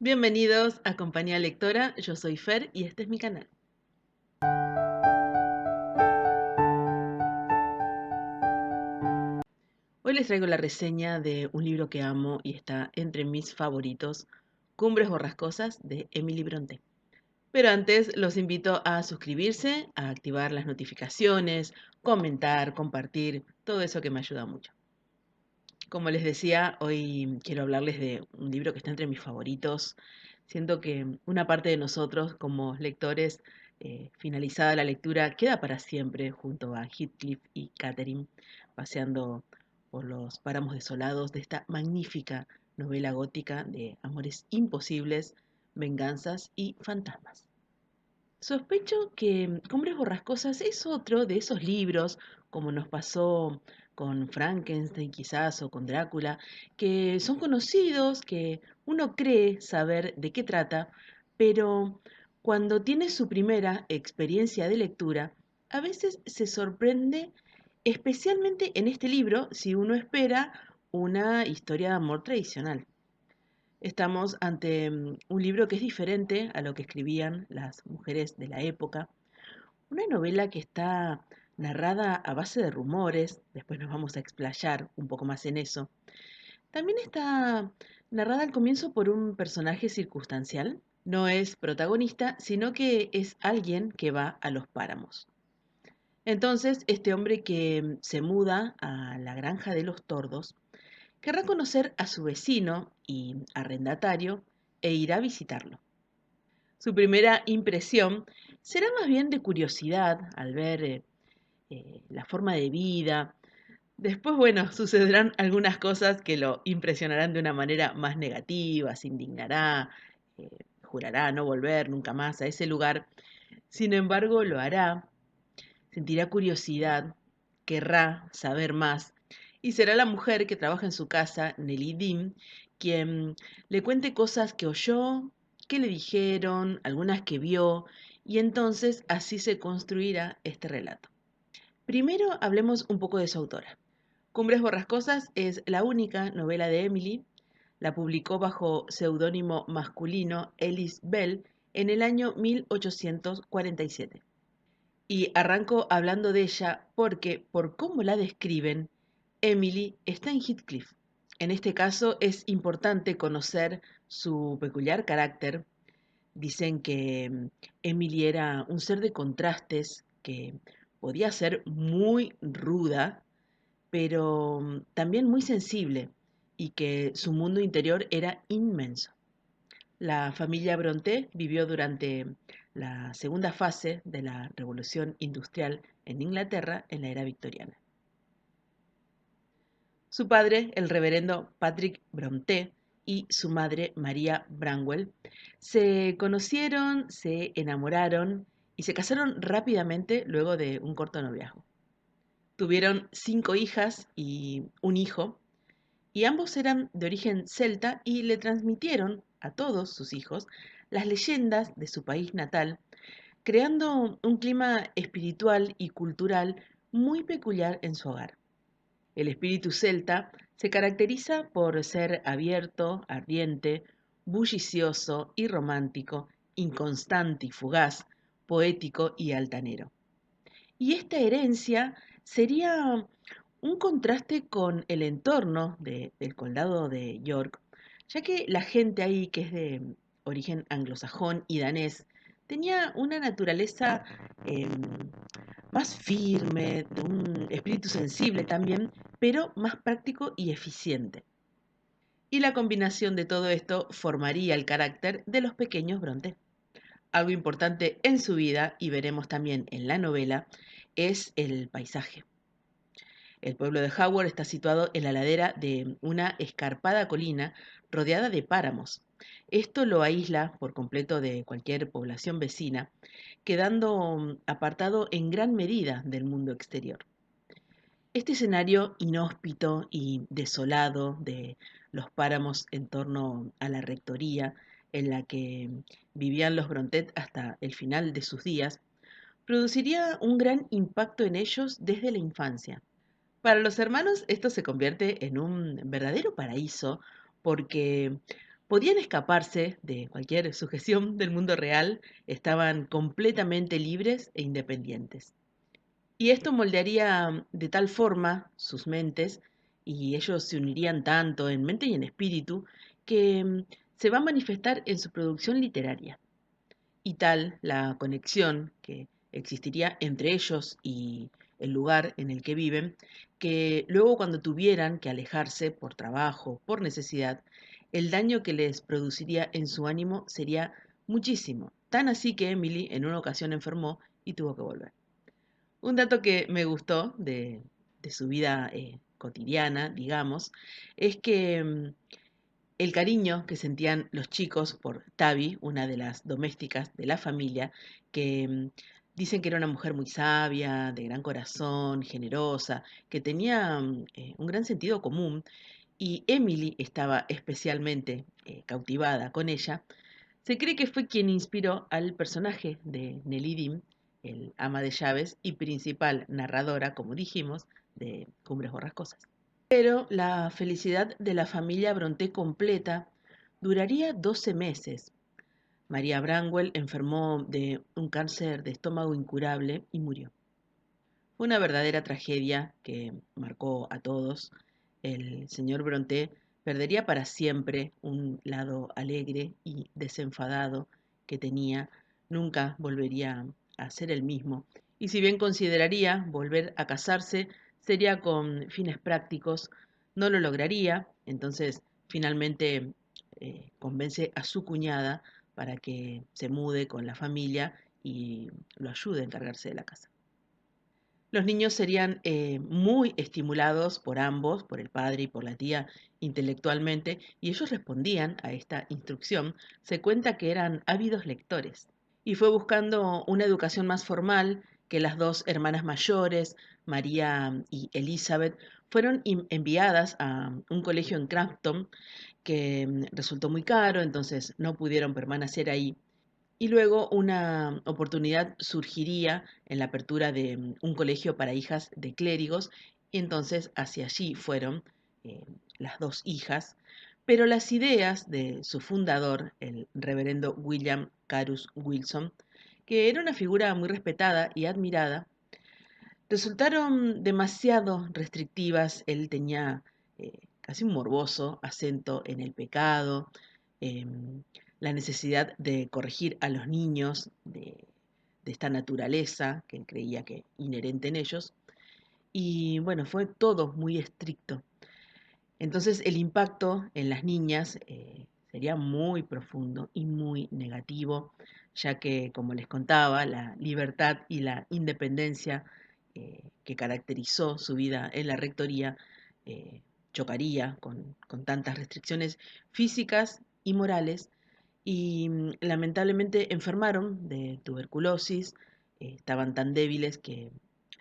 Bienvenidos a Compañía Lectora, yo soy Fer y este es mi canal. Hoy les traigo la reseña de un libro que amo y está entre mis favoritos, Cumbres Borrascosas de Emily Brontë. Pero antes los invito a suscribirse, a activar las notificaciones, comentar, compartir, todo eso que me ayuda mucho. Como les decía, hoy quiero hablarles de un libro que está entre mis favoritos. Siento que una parte de nosotros como lectores, finalizada la lectura, queda para siempre junto a Heathcliff y Catherine, paseando por los páramos desolados de esta magnífica novela gótica de amores imposibles, venganzas y fantasmas. Sospecho que Cumbres Borrascosas es otro de esos libros, como nos pasó con Frankenstein quizás o con Drácula, que son conocidos, que uno cree saber de qué trata, pero cuando tiene su primera experiencia de lectura, a veces se sorprende, especialmente en este libro, si uno espera una historia de amor tradicional. Estamos ante un libro que es diferente a lo que escribían las mujeres de la época, una novela que está narrada a base de rumores, después nos vamos a explayar un poco más en eso. También está narrada al comienzo por un personaje circunstancial, no es protagonista, sino que es alguien que va a los páramos. Entonces, este hombre que se muda a la granja de los tordos querrá conocer a su vecino y arrendatario e irá a visitarlo. Su primera impresión será más bien de curiosidad al ver la forma de vida. Después, bueno, sucederán algunas cosas que lo impresionarán de una manera más negativa, se indignará, jurará no volver nunca más a ese lugar. Sin embargo, lo hará, sentirá curiosidad, querrá saber más y será la mujer que trabaja en su casa, Nelly Dean, quien le cuente cosas que oyó, que le dijeron, algunas que vio, y entonces así se construirá este relato. Primero hablemos un poco de su autora. Cumbres Borrascosas es la única novela de Emily. La publicó bajo seudónimo masculino Ellis Bell en el año 1847. Y arranco hablando de ella porque, por cómo la describen, Emily está en Heathcliff. En este caso es importante conocer su peculiar carácter. Dicen que Emily era un ser de contrastes, que podía ser muy ruda, pero también muy sensible, y que su mundo interior era inmenso. La familia Brontë vivió durante la segunda fase de la Revolución Industrial en Inglaterra en la era victoriana. Su padre, el reverendo Patrick Brontë, y su madre, María Branwell, se conocieron, se enamoraron y se casaron rápidamente luego de un corto noviazgo. Tuvieron 5 hijas y un hijo, y ambos eran de origen celta y le transmitieron a todos sus hijos las leyendas de su país natal, creando un clima espiritual y cultural muy peculiar en su hogar. El espíritu celta se caracteriza por ser abierto, ardiente, bullicioso y romántico, inconstante y fugaz, poético y altanero. Y esta herencia sería un contraste con el entorno del condado de York, ya que la gente ahí, que es de origen anglosajón y danés, tenía una naturaleza más firme, de un espíritu sensible también, pero más práctico y eficiente. Y la combinación de todo esto formaría el carácter de los pequeños Brontë. Algo importante en su vida, y veremos también en la novela, es el paisaje. El pueblo de Howard está situado en la ladera de una escarpada colina rodeada de páramos. Esto lo aísla por completo de cualquier población vecina, quedando apartado en gran medida del mundo exterior. Este escenario inhóspito y desolado de los páramos en torno a la rectoría en la que vivían los Brontë hasta el final de sus días, produciría un gran impacto en ellos desde la infancia. Para los hermanos esto se convierte en un verdadero paraíso porque podían escaparse de cualquier sujeción del mundo real, estaban completamente libres e independientes. Y esto moldearía de tal forma sus mentes, y ellos se unirían tanto en mente y en espíritu, que se va a manifestar en su producción literaria. Y tal la conexión que existiría entre ellos y el lugar en el que viven, que luego cuando tuvieran que alejarse por trabajo, por necesidad, el daño que les produciría en su ánimo sería muchísimo. Tan así que Emily en una ocasión enfermó y tuvo que volver. Un dato que me gustó de su vida cotidiana, digamos, es que el cariño que sentían los chicos por Tavi, una de las domésticas de la familia, que dicen que era una mujer muy sabia, de gran corazón, generosa, que tenía un gran sentido común, y Emily estaba especialmente cautivada con ella. Se cree que fue quien inspiró al personaje de Nelly Dim, el ama de llaves y principal narradora, como dijimos, de Cumbres Borrascosas. Pero la felicidad de la familia Brontë completa duraría 12 meses. María Branwell enfermó de un cáncer de estómago incurable y murió. Fue una verdadera tragedia que marcó a todos. El señor Brontë perdería para siempre un lado alegre y desenfadado que tenía. Nunca volvería a ser el mismo. Y si bien consideraría volver a casarse, sería con fines prácticos, no lo lograría. Entonces, finalmente convence a su cuñada para que se mude con la familia y lo ayude a encargarse de la casa. Los niños serían muy estimulados por ambos, por el padre y por la tía, intelectualmente, y ellos respondían a esta instrucción. Se cuenta que eran ávidos lectores. Y fue buscando una educación más formal que las dos hermanas mayores, María y Elizabeth, fueron enviadas a un colegio en Crampton que resultó muy caro, entonces no pudieron permanecer ahí. Y luego una oportunidad surgiría en la apertura de un colegio para hijas de clérigos, y entonces hacia allí fueron eh, las dos hijas, pero las ideas de su fundador, el reverendo William Carus Wilson, que era una figura muy respetada y admirada, resultaron demasiado restrictivas. Él tenía casi un morboso acento en el pecado, la necesidad de corregir a los niños de esta naturaleza que él creía que inherente en ellos. Y bueno, fue todo muy estricto. Entonces el impacto en las niñas sería muy profundo y muy negativo, ya que, como les contaba, la libertad y la independencia que caracterizó su vida en la rectoría eh, chocaría con tantas restricciones físicas y morales, y lamentablemente enfermaron de tuberculosis. Estaban tan débiles que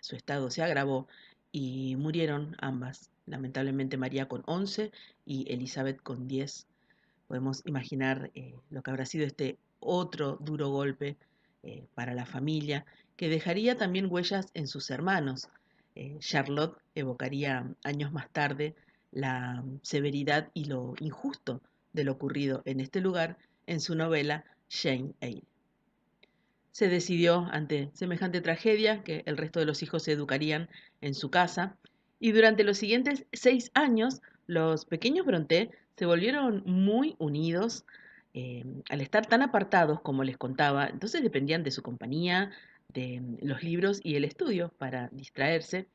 su estado se agravó y murieron ambas. Lamentablemente María con 11 y Elizabeth con 10. Podemos imaginar lo que habrá sido este otro duro golpe para la familia, que dejaría también huellas en sus hermanos. Charlotte evocaría años más tarde la severidad y lo injusto de lo ocurrido en este lugar en su novela Jane Eyre. Se decidió ante semejante tragedia que el resto de los hijos se educarían en su casa, y durante los siguientes 6 años los pequeños Brontë se volvieron muy unidos. Al estar tan apartados como les contaba, entonces dependían de su compañía, de los libros y el estudio para distraerse,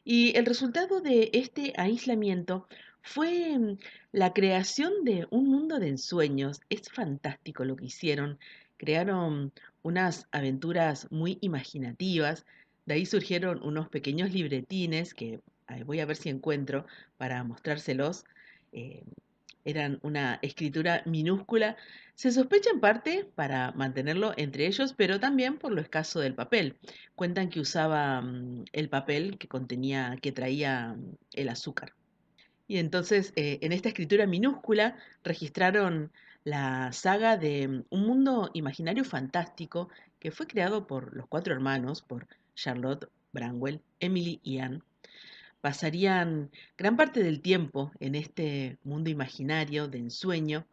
y el resultado de este aislamiento fue la creación de un mundo de ensueños. Es fantástico lo que hicieron. Crearon unas aventuras muy imaginativas. De ahí surgieron unos pequeños libretines que voy a ver si encuentro para mostrárselos. Eh, Eran una escritura minúscula. Se sospecha en parte para mantenerlo entre ellos, pero también por lo escaso del papel. Cuentan que usaba el papel que contenía, que traía el azúcar. Y entonces, en esta escritura minúscula registraron la saga de un mundo imaginario fantástico que fue creado por los cuatro hermanos, por Charlotte Branwell, Emily y Anne. Pasarían gran parte del tiempo en este mundo imaginario de ensueño,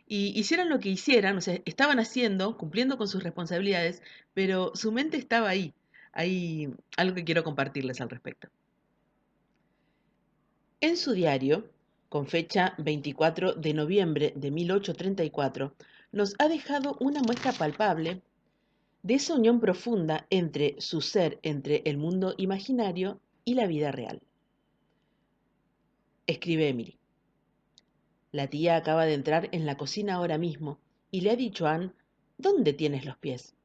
y hicieran lo que hicieran, o sea, estaban haciendo, cumpliendo con sus responsabilidades, pero su mente estaba ahí. Hay algo que quiero compartirles al respecto. En su diario, con fecha 24 de noviembre de 1834, nos ha dejado una muestra palpable de esa unión profunda entre su ser, entre el mundo imaginario y la vida real. Escribe Emily. La tía acaba de entrar en la cocina ahora mismo y le ha dicho a Anne, ¿dónde tienes los pies?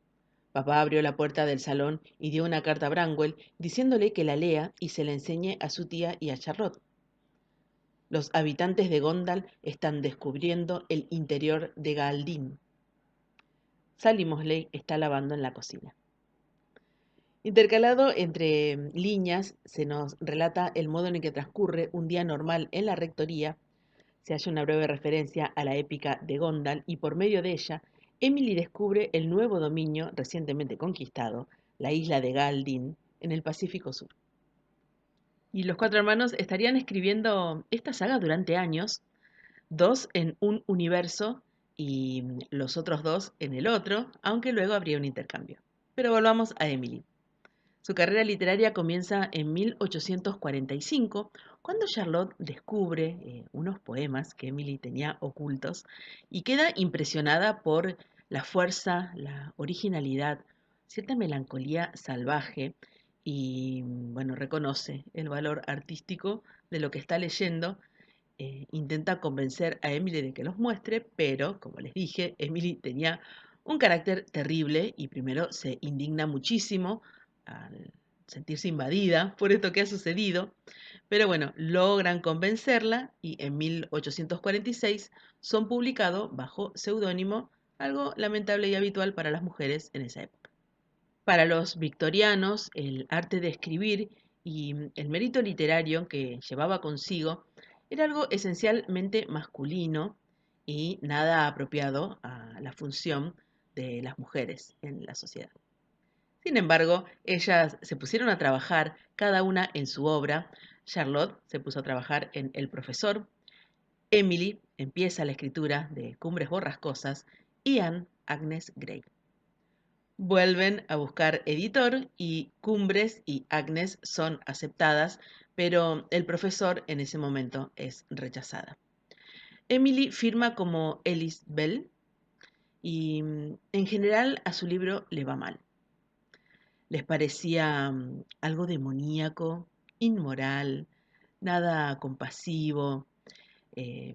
Papá abrió la puerta del salón y dio una carta a Branwell diciéndole que la lea y se la enseñe a su tía y a Charlotte. Los habitantes de Gondal están descubriendo el interior de Galdín. Sally Mosley está lavando en la cocina. Intercalado entre líneas se nos relata el modo en el que transcurre un día normal en la rectoría. Se hace una breve referencia a la épica de Gondal y por medio de ella, Emily descubre el nuevo dominio recientemente conquistado, la isla de Galdín, en el Pacífico Sur. Y los cuatro hermanos estarían escribiendo esta saga durante años, dos en un universo y los otros dos en el otro, aunque luego habría un intercambio. Pero volvamos a Emily. Su carrera literaria comienza en 1845, cuando Charlotte descubre unos poemas que Emily tenía ocultos y queda impresionada por la fuerza, la originalidad, cierta melancolía salvaje y, bueno, reconoce el valor artístico de lo que está leyendo. Intenta convencer a Emily de que los muestre, pero, como les dije, Emily tenía un carácter terrible y primero se indigna muchísimo al sentirse invadida por esto que ha sucedido, pero bueno, logran convencerla y en 1846 son publicados bajo seudónimo, algo lamentable y habitual para las mujeres en esa época. Para los victorianos, el arte de escribir y el mérito literario que llevaba consigo era algo esencialmente masculino y nada apropiado a la función de las mujeres en la sociedad. Sin embargo, ellas se pusieron a trabajar, cada una en su obra. Charlotte se puso a trabajar en El profesor, Emily empieza la escritura de Cumbres borrascosas y Anne Agnes Grey. Vuelven a buscar editor y Cumbres y Agnes son aceptadas, pero el profesor en ese momento es rechazada. Emily firma como Ellis Bell y en general a su libro le va mal. Les parecía algo demoníaco, inmoral, nada compasivo, eh,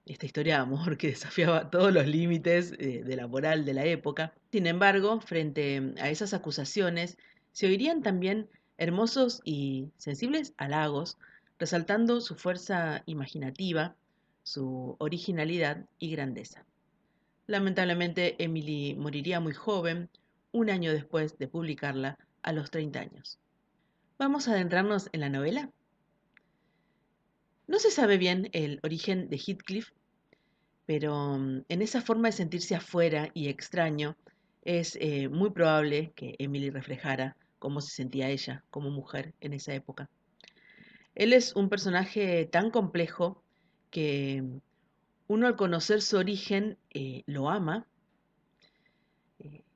esta historia de amor que desafiaba todos los límites de la moral de la época. Sin embargo, frente a esas acusaciones, se oirían también hermosos y sensibles halagos, resaltando su fuerza imaginativa, su originalidad y grandeza. Lamentablemente, Emily moriría muy joven, un año después de publicarla, a los 30 años. Vamos a adentrarnos en la novela. No se sabe bien el origen de Heathcliff, pero en esa forma de sentirse afuera y extraño, es muy probable que Emily reflejara cómo se sentía ella como mujer en esa época. Él es un personaje tan complejo que uno al conocer su origen lo ama,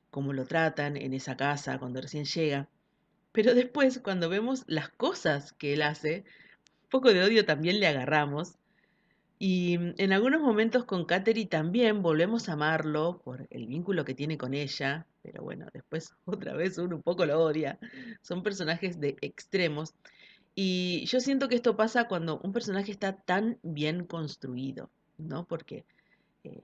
cómo lo tratan en esa casa cuando recién llega, pero después cuando vemos las cosas que él hace, un poco de odio también le agarramos. Y en algunos momentos con Kateri también volvemos a amarlo por el vínculo que tiene con ella, pero bueno, después otra vez uno un poco lo odia. Son personajes de extremos. Y yo siento que esto pasa cuando un personaje está tan bien construido, ¿no? Porque eh,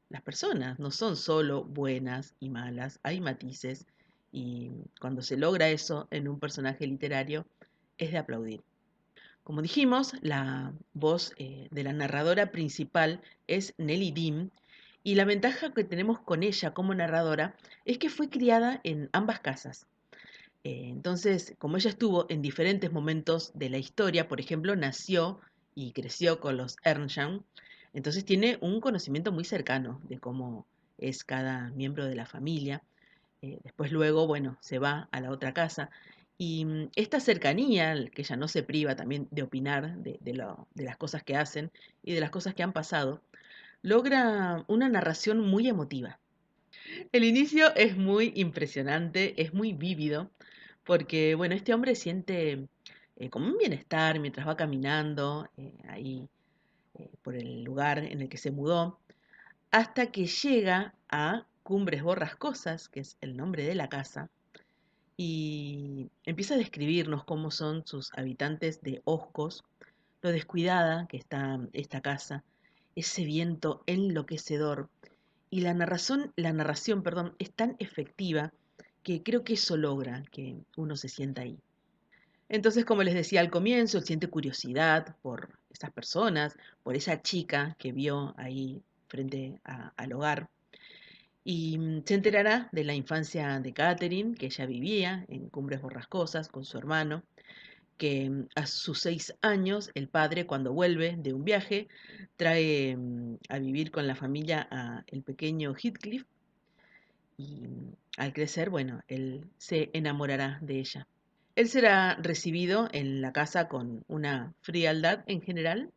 las personas no son solo buenas y malas, hay matices. Y cuando se logra eso en un personaje literario, es de aplaudir. Como dijimos, la voz de la narradora principal es Nelly Dean y la ventaja que tenemos con ella como narradora es que fue criada en ambas casas. Entonces, como ella estuvo en diferentes momentos de la historia, por ejemplo, nació y creció con los Earnshaw, entonces tiene un conocimiento muy cercano de cómo es cada miembro de la familia. Después luego, bueno, se va a la otra casa. Y esta cercanía, que ella no se priva también de opinar de las cosas que hacen y de las cosas que han pasado, logra una narración muy emotiva. El inicio es muy impresionante, es muy vívido, porque, bueno, este hombre siente como un bienestar mientras va caminando ahí por el lugar en el que se mudó, hasta que llega a Cumbres Borrascosas, que es el nombre de la casa, y empieza a describirnos cómo son sus habitantes de hoscos, lo descuidada que está esta casa, ese viento enloquecedor. Y la narración, perdón, es tan efectiva que creo que eso logra que uno se sienta ahí. Entonces, como les decía al comienzo, él siente curiosidad por esas personas, por esa chica que vio ahí frente al hogar. Y se enterará de la infancia de Catherine, que ella vivía en Cumbres Borrascosas con su hermano, que a sus 6 años, el padre, cuando vuelve de un viaje, trae a vivir con la familia a el pequeño Heathcliff y al crecer, bueno, él se enamorará de ella. Él será recibido en la casa con una frialdad en general,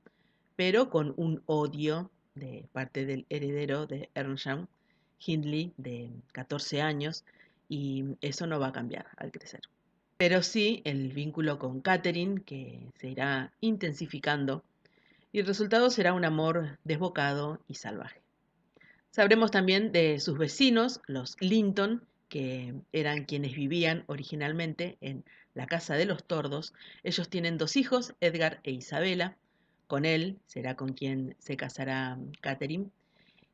pero con un odio de parte del heredero de Earnshaw, Hindley, de 14 años, y eso no va a cambiar al crecer. Pero sí el vínculo con Catherine, que se irá intensificando, y el resultado será un amor desbocado y salvaje. Sabremos también de sus vecinos, los Linton, que eran quienes vivían originalmente en la Casa de los Tordos. Ellos tienen 2 hijos, Edgar e Isabela. Con él será con quien se casará Catherine.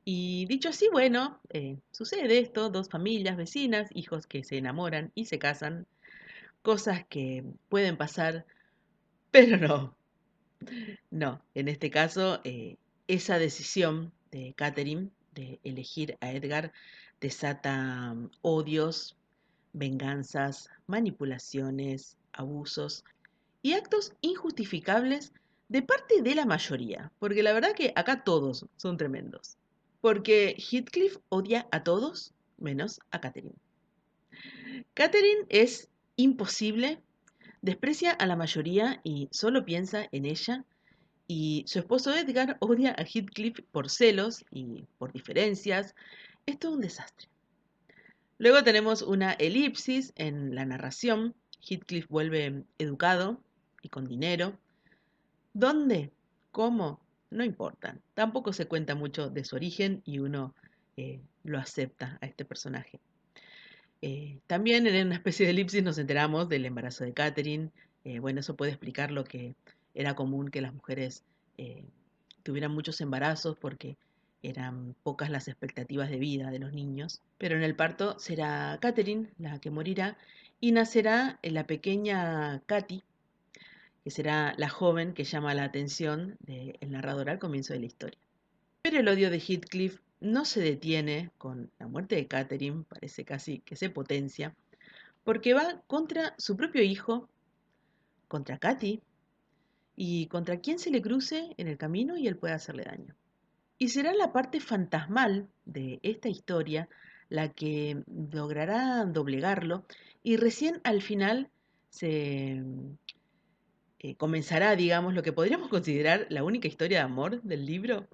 Y dicho así, bueno, sucede esto, 2 familias vecinas, hijos que se enamoran y se casan, cosas que pueden pasar, pero no, en este caso, esa decisión de Catherine de elegir a Edgar desata odios, venganzas, manipulaciones, abusos y actos injustificables de parte de la mayoría, porque la verdad que acá todos son tremendos. Porque Heathcliff odia a todos menos a Catherine. Catherine es imposible, desprecia a la mayoría y solo piensa en ella, y su esposo Edgar odia a Heathcliff por celos y por diferencias. Es todo un desastre. Luego tenemos una elipsis en la narración. Heathcliff vuelve educado y con dinero. ¿Dónde? ¿Cómo? No importa. Tampoco se cuenta mucho de su origen y uno lo acepta a este personaje. También en una especie de elipsis nos enteramos del embarazo de Catherine. Bueno, eso puede explicar lo que era común que las mujeres eh, tuvieran muchos embarazos porque eran pocas las expectativas de vida de los niños. Pero en el parto será Catherine la que morirá y nacerá la pequeña Katy, que será la joven que llama la atención del narrador al comienzo de la historia. Pero el odio de Heathcliff no se detiene con la muerte de Catherine, parece casi que se potencia, porque va contra su propio hijo, contra Katy y contra quien se le cruce en el camino y él pueda hacerle daño. Y será la parte fantasmal de esta historia la que logrará doblegarlo y recién al final se comenzará, digamos, lo que podríamos considerar la única historia de amor del libro.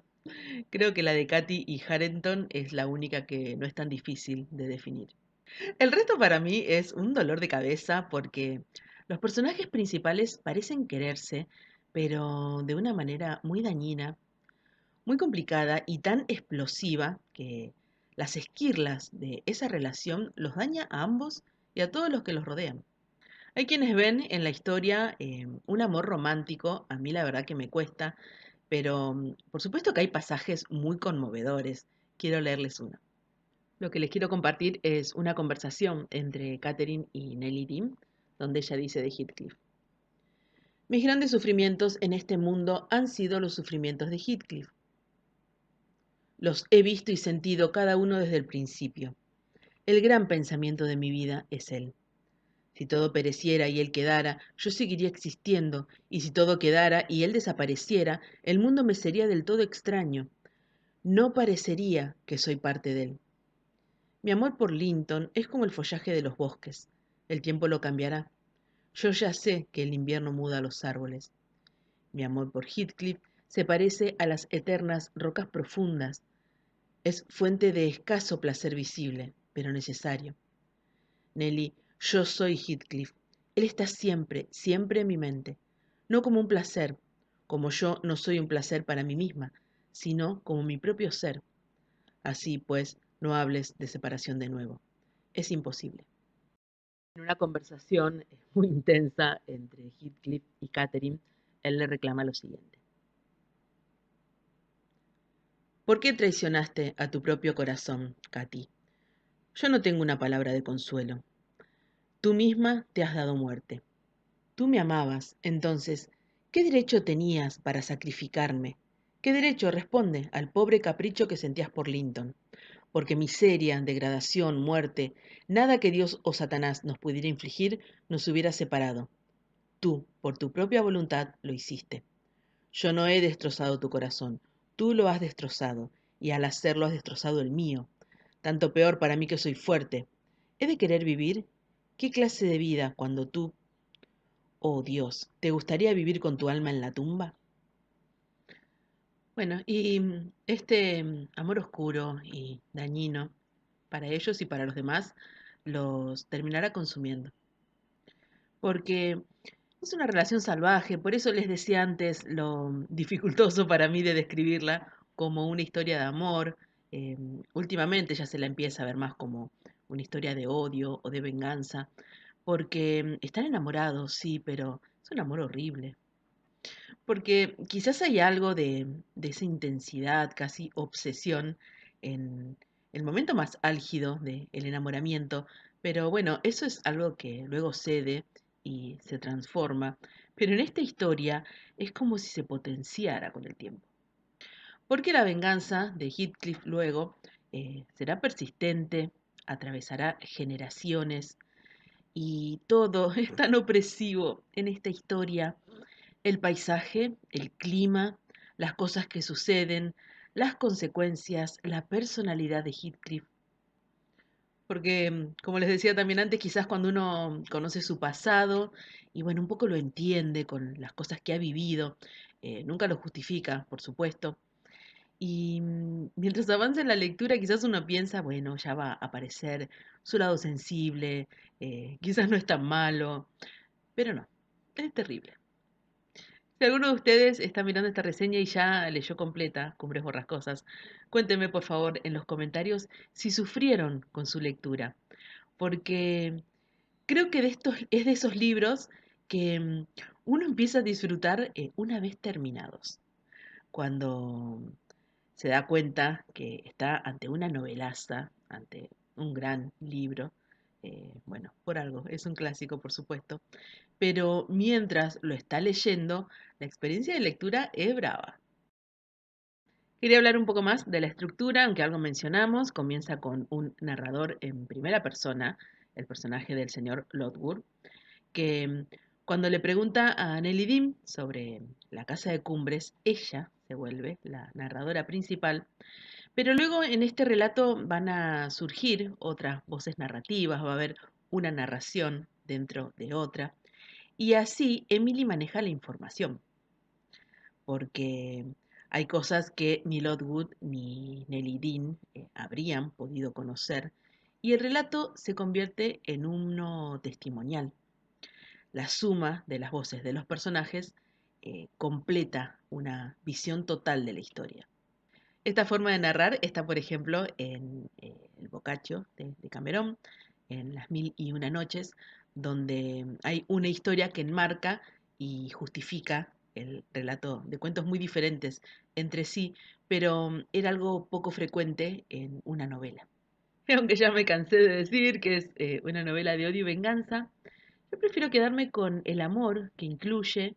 Creo que la de Katy y Harrington es la única que no es tan difícil de definir. El resto para mí es un dolor de cabeza porque los personajes principales parecen quererse, pero de una manera muy dañina, muy complicada y tan explosiva que las esquirlas de esa relación los daña a ambos y a todos los que los rodean. Hay quienes ven en la historia un amor romántico, a mí la verdad que me cuesta, pero por supuesto que hay pasajes muy conmovedores. Quiero leerles uno. Lo que les quiero compartir es una conversación entre Catherine y Nellie Dean, donde ella dice de Heathcliff: mis grandes sufrimientos en este mundo han sido los sufrimientos de Heathcliff. Los he visto y sentido cada uno desde el principio. El gran pensamiento de mi vida es él. Si todo pereciera y él quedara, yo seguiría existiendo, y si todo quedara y él desapareciera, el mundo me sería del todo extraño. No parecería que soy parte de él. Mi amor por Linton es como el follaje de los bosques. El tiempo lo cambiará. Yo ya sé que el invierno muda los árboles. Mi amor por Heathcliff Se parece a las eternas rocas profundas. Es fuente de escaso placer visible, pero necesario. Nelly, yo soy Heathcliff. Él está siempre, siempre en mi mente. No como un placer, como yo no soy un placer para mí misma, sino como mi propio ser. Así pues, no hables de separación de nuevo. Es imposible. En una conversación muy intensa entre Heathcliff y Catherine, él le reclama lo siguiente. ¿Por qué traicionaste a tu propio corazón, Katy? Yo no tengo una palabra de consuelo. Tú misma te has dado muerte. Tú me amabas, entonces, ¿qué derecho tenías para sacrificarme? ¿Qué derecho responde al pobre capricho que sentías por Linton? Porque miseria, degradación, muerte, nada que Dios o Satanás nos pudiera infligir nos hubiera separado. Tú, por tu propia voluntad, lo hiciste. Yo no he destrozado tu corazón, tú lo has destrozado, y al hacerlo has destrozado el mío. Tanto peor para mí que soy fuerte. ¿He de querer vivir? ¿Qué clase de vida cuando tú, oh Dios, te gustaría vivir con tu alma en la tumba? Bueno, y este amor oscuro y dañino para ellos y para los demás los terminará consumiendo. Porque es una relación salvaje, por eso les decía antes lo dificultoso para mí de describirla como una historia de amor. Eh, Últimamente ya se la empieza a ver más como una historia de odio o de venganza, porque están enamorados, sí, pero es un amor horrible. Porque quizás hay algo de esa intensidad, casi obsesión, en el momento más álgido del enamoramiento, pero bueno, eso es algo que luego cede y se transforma. Pero en esta historia es como si se potenciara con el tiempo. Porque la venganza de Heathcliff luego será persistente, atravesará generaciones y todo es tan opresivo en esta historia, el paisaje, el clima, las cosas que suceden, las consecuencias, la personalidad de Heathcliff. Porque, como les decía también antes, quizás cuando uno conoce su pasado y bueno, un poco lo entiende con las cosas que ha vivido, nunca lo justifica, por supuesto. Y mientras avanza en la lectura, quizás uno piensa, bueno, ya va a aparecer su lado sensible, quizás no es tan malo, pero no, es terrible. Si alguno de ustedes está mirando esta reseña y ya leyó completa Cumbres Borrascosas, cuéntenme por favor en los comentarios si sufrieron con su lectura, porque creo que de estos es de esos libros que uno empieza a disfrutar una vez terminados, cuando se da cuenta que está ante una novelaza, ante un gran libro. Bueno, por algo, es un clásico, por supuesto, pero mientras lo está leyendo, la experiencia de lectura es brava. Quería hablar un poco más de la estructura, aunque algo mencionamos. Comienza con un narrador en primera persona, el personaje del señor Lockwood, que cuando le pregunta a Nelly Dean sobre la casa de Cumbres, ella se vuelve la narradora principal, pero luego en este relato van a surgir otras voces narrativas, va a haber una narración dentro de otra, y así Emily maneja la información, porque hay cosas que ni Lockwood ni Nelly Dean habrían podido conocer, y el relato se convierte en uno testimonial. La suma de las voces de los personajes completa una visión total de la historia. Esta forma de narrar está, por ejemplo, en El Boccaccio de Cameron, en Las Mil y Una Noches, donde hay una historia que enmarca y justifica el relato de cuentos muy diferentes entre sí, pero era algo poco frecuente en una novela. Aunque ya me cansé de decir que es una novela de odio y venganza, yo prefiero quedarme con el amor que incluye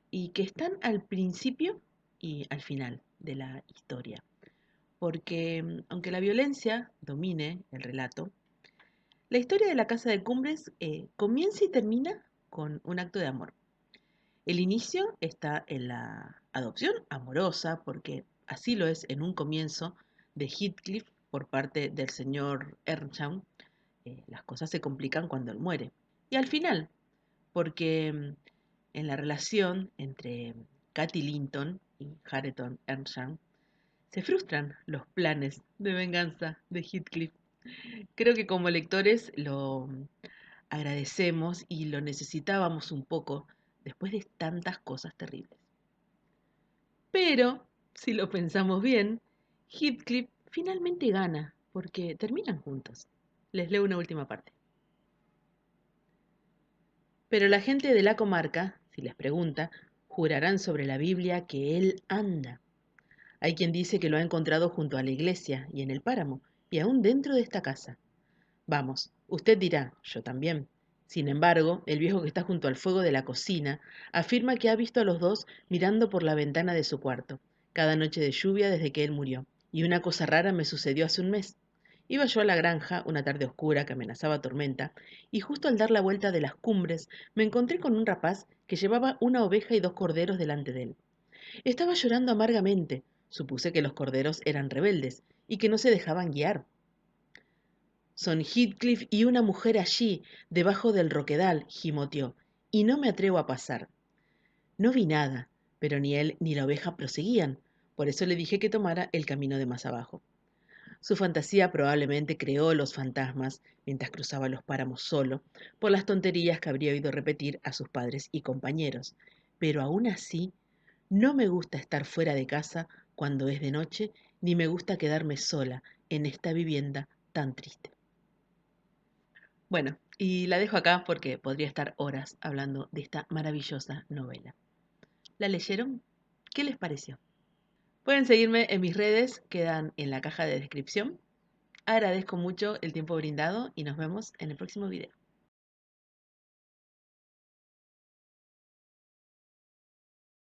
y que están al principio y al final de la historia, porque aunque la violencia domine el relato, la historia de la Casa de Cumbres comienza y termina con un acto de amor. El inicio está en la adopción amorosa, porque así lo es en un comienzo, de Heathcliff por parte del señor Earnshaw. Las cosas se complican cuando él muere. Y al final, porque en la relación entre Katy Linton y Harriton Earnshaw, se frustran los planes de venganza de Heathcliff. Creo que como lectores lo agradecemos y lo necesitábamos un poco después de tantas cosas terribles. Pero, si lo pensamos bien, Heathcliff finalmente gana porque terminan juntos. Les leo una última parte. Pero la gente de la comarca, si les pregunta, jurarán sobre la Biblia que él anda. Hay quien dice que lo ha encontrado junto a la iglesia y en el páramo, y aún dentro de esta casa. Vamos, usted dirá, yo también. Sin embargo, el viejo que está junto al fuego de la cocina afirma que ha visto a los dos mirando por la ventana de su cuarto, cada noche de lluvia desde que él murió, y una cosa rara me sucedió hace un mes. Iba yo a la granja una tarde oscura que amenazaba tormenta, y justo al dar la vuelta de las cumbres me encontré con un rapaz que llevaba una oveja y dos corderos delante de él. Estaba llorando amargamente. Supuse que los corderos eran rebeldes y que no se dejaban guiar. Son Heathcliff y una mujer allí, debajo del roquedal, gimoteó, y no me atrevo a pasar. No vi nada, pero ni él ni la oveja proseguían, por eso le dije que tomara el camino de más abajo. Su fantasía probablemente creó los fantasmas mientras cruzaba los páramos solo, por las tonterías que habría oído repetir a sus padres y compañeros. Pero aún así, no me gusta estar fuera de casa cuando es de noche, ni me gusta quedarme sola en esta vivienda tan triste. Bueno, y la dejo acá porque podría estar horas hablando de esta maravillosa novela. ¿La leyeron? ¿Qué les pareció? Pueden seguirme en mis redes, quedan en la caja de descripción. Agradezco mucho el tiempo brindado y nos vemos en el próximo video.